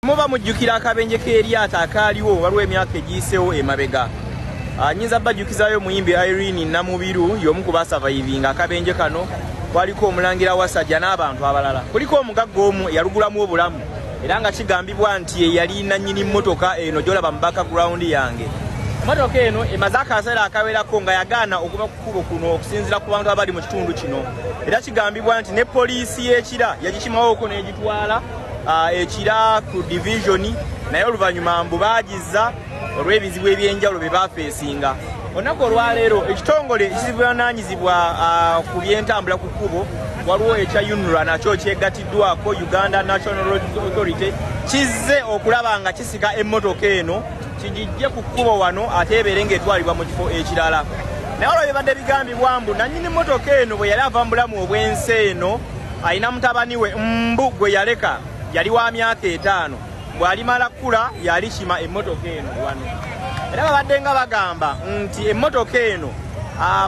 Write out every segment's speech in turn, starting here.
muba mujjukira akabenje k'eryato akaaliwo waliwo emyaka egiyiseewo emabega. Nyinza bajjukizayo muyimbi Irene Namubiru y'omu ku basavayivinga akabenje kano. Waliko omulangira Wasajja n'abantu abalala. Kuliko omugagga omu yalugulamu obulamu era nga kigambibwa nti yali nannyini mmotoka eno gy'olaba mu background yange. Emmotoka eno emaze akaseera akawerako nga yagaana okuva ku kkubo kuno okusinziira ku bantu abali mu kitundu kino. Era kigambibwa nti ne poliisi y'ekira yagikimawooko n'egitwala ekira ku divisioni naye oluvannyuma mbu baagiza olw'ebizibu ebyenjawulo bye baafeesinga. Olunaku olwaleero ekitongole ekivunaanyizibwa ku byentambula ku kkubo waliwo ekya UNRA nakyo kyegatiddwako Uganda National Road Authority kizze okulaba nga kisika emmotoka eno kigijje ku kkubo wano ate ebeere ng'etwalibwa mu kifo ekirala. Naye olwo bibadde bigambibwa mbu nannyini mmotoka eno bwe yali ava mu bulamu obw'ensi eno alina mutabani we Mbu gwe yaleka yali wa myaka 5 bw'alimala kkula yalikima emmotoka eno wano. Era babadde nga bagamba nti emmotoka eno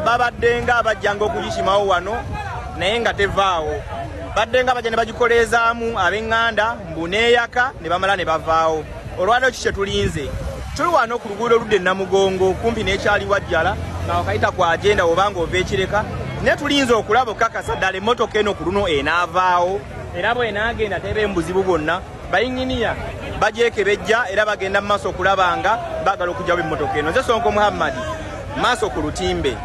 babadde nga bajjanga okugikimawo wano naye nga tevaawo. Badde nga bajja ne bagikoleezaamu ab'eŋŋanda mbu neeyaka ne bamala ne bavaawo. Olwaleero ki kye tulinze? Tuli wano ku luguudo oludda e Namugongo kumpi n'ekyali Wajjala nga wakayita ku agenda oba ng'ova ekireka. Naye tulinze okulaba okukakasa ddala emmotoka eno ku luno enaavaawo era bw'enaagenda tebe mbuzibu bwonna. Bayinginiya bagyekebejja era bagenda mu maaso okulaba nga baagala okugyawo emmotoka eno. Nze Sonko Muhammad maaso ku lutimbe.